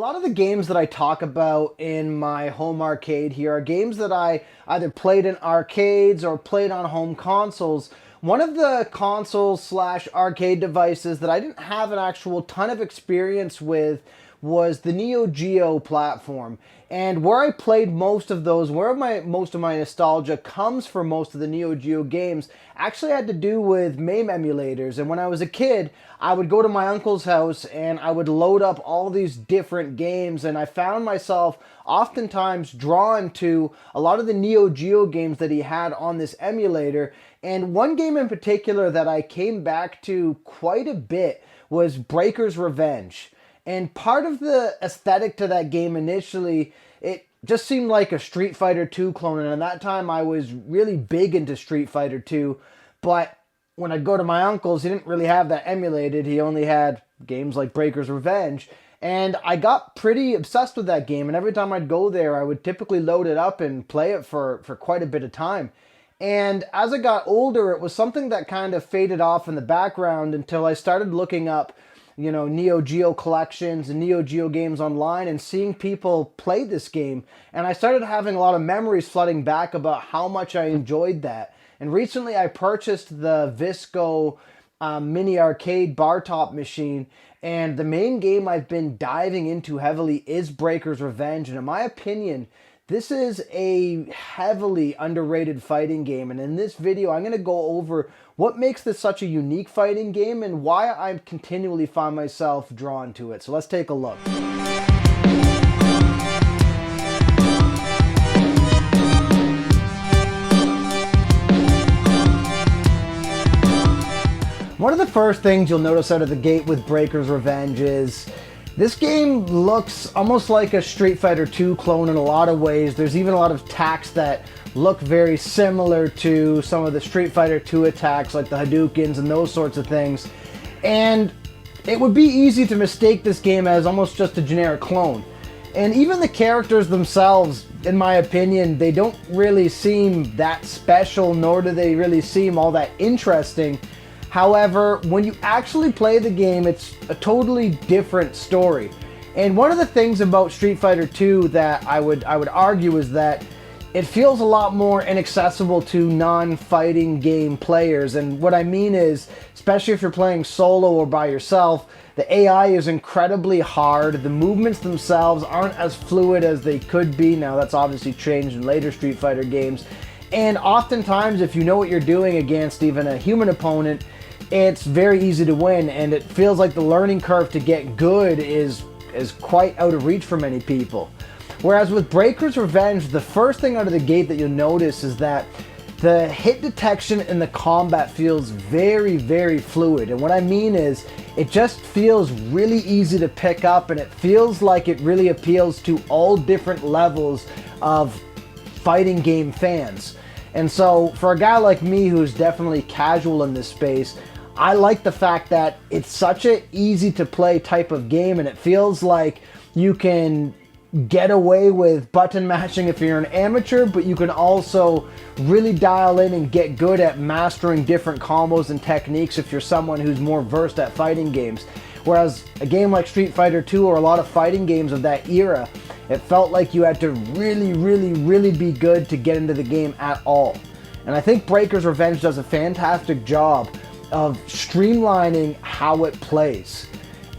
lot of the games that I talk about in my home arcade here are games that I either played in arcades or played on home consoles. One of the console slash arcade devices that I didn't have an actual ton of experience with was the Neo Geo platform. And where I played most of those, where most of my nostalgia comes for most of the Neo Geo games, actually had to do with MAME emulators. And when I was a kid, I would go to my uncle's house and I would load up all these different games, and I found myself oftentimes drawn to a lot of the Neo Geo games that he had on this emulator. And one game in particular that I came back to quite a bit was Breaker's Revenge. And part of the aesthetic to that game initially, it just seemed like a Street Fighter 2 clone. And at that time, I was really big into Street Fighter 2. But when I'd go to my uncle's, he didn't really have that emulated. He only had games like Breaker's Revenge. And I got pretty obsessed with that game. And every time I'd go there, I would typically load it up and play it for quite a bit of time. And as I got older, it was something that kind of faded off in the background until I started looking up Neo Geo collections and Neo Geo games online and seeing people play this game. And I started having a lot of memories flooding back about how much I enjoyed that. And recently I purchased the Visco mini arcade bar top machine. And the main game I've been diving into heavily is Breaker's Revenge. And in my opinion, this is a heavily underrated fighting game, and in this video I'm going to go over what makes this such a unique fighting game and why I continually find myself drawn to it. So let's take a look. One of the first things you'll notice out of the gate with Breaker's Revenge is this game looks almost like a Street Fighter 2 clone in a lot of ways. There's even a lot of attacks that look very similar to some of the Street Fighter 2 attacks, like the Hadoukens and those sorts of things. And it would be easy to mistake this game as almost just a generic clone. And even the characters themselves, in my opinion, they don't really seem that special, nor do they really seem all that interesting. However, when you actually play the game, it's a totally different story. And one of the things about Street Fighter 2 that I would argue is that it feels a lot more inaccessible to non-fighting game players. And what I mean is, especially if you're playing solo or by yourself, the AI is incredibly hard. The movements themselves aren't as fluid as they could be. Now, that's obviously changed in later Street Fighter games. And oftentimes, if you know what you're doing against even a human opponent, it's very easy to win, and it feels like the learning curve to get good is quite out of reach for many people. Whereas with Breaker's Revenge, the first thing out of the gate that you'll notice is that the hit detection in the combat feels very, very fluid. And what I mean is, it just feels really easy to pick up, and it feels like it really appeals to all different levels of fighting game fans. And so for a guy like me who's definitely casual in this space, I like the fact that it's such an easy to play type of game, and it feels like you can get away with button mashing if you're an amateur, but you can also really dial in and get good at mastering different combos and techniques if you're someone who's more versed at fighting games. Whereas a game like Street Fighter 2 or a lot of fighting games of that era, it felt like you had to really, really, really be good to get into the game at all. And I think Breaker's Revenge does a fantastic job of streamlining how it plays.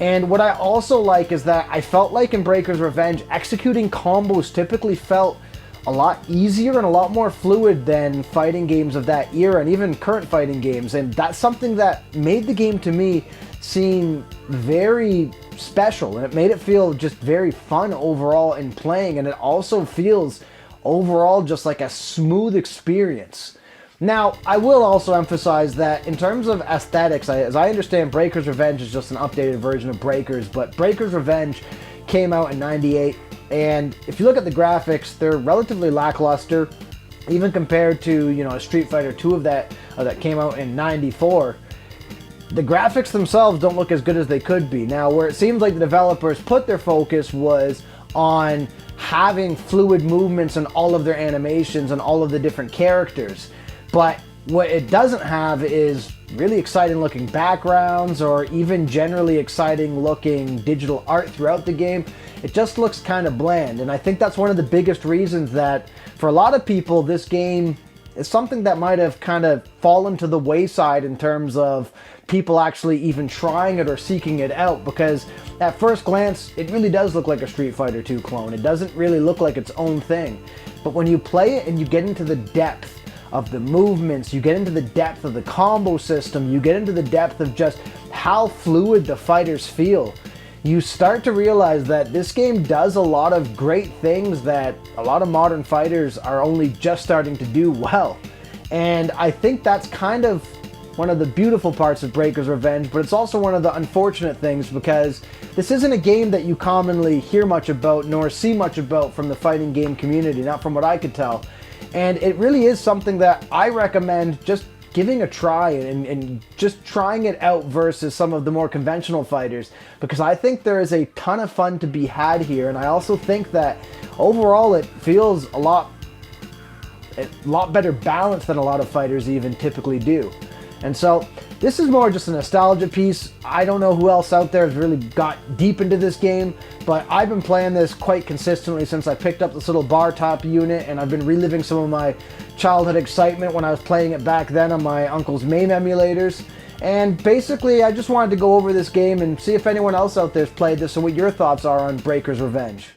And what I also like is that I felt like in Breaker's Revenge, executing combos typically felt a lot easier and a lot more fluid than fighting games of that era and even current fighting games. And that's something that made the game to me seem very special, and it made it feel just very fun overall in playing, and it also feels overall just like a smooth experience. Now, I will also emphasize that in terms of aesthetics, as I understand, Breaker's Revenge is just an updated version of Breakers, but Breaker's Revenge came out in '98, and if you look at the graphics, they're relatively lackluster, even compared to, a Street Fighter 2 of that came out in '94. The graphics themselves don't look as good as they could be. Now, where it seems like the developers put their focus was on having fluid movements in all of their animations and all of the different characters. But what it doesn't have is really exciting looking backgrounds or even generally exciting looking digital art throughout the game. It just looks kind of bland, and I think that's one of the biggest reasons that for a lot of people this game is something that might have kind of fallen to the wayside in terms of people actually even trying it or seeking it out, because at first glance it really does look like a Street Fighter 2 clone. It doesn't really look like its own thing. But when you play it and you get into the depth of the movements, you get into the depth of the combo system, you get into the depth of just how fluid the fighters feel, you start to realize that this game does a lot of great things that a lot of modern fighters are only just starting to do well. And I think that's kind of one of the beautiful parts of Breaker's Revenge, but it's also one of the unfortunate things because this isn't a game that you commonly hear much about nor see much about from the fighting game community, not from what I could tell. And it really is something that I recommend just giving a try and just trying it out versus some of the more conventional fighters, because I think there is a ton of fun to be had here, and I also think that overall it feels a lot better balanced than a lot of fighters even typically do. And so this is more just a nostalgia piece. I don't know who else out there has really got deep into this game, but I've been playing this quite consistently since I picked up this little bar top unit, and I've been reliving some of my childhood excitement when I was playing it back then on my uncle's MAME emulators. And basically I just wanted to go over this game and see if anyone else out there's played this and what your thoughts are on Breaker's Revenge.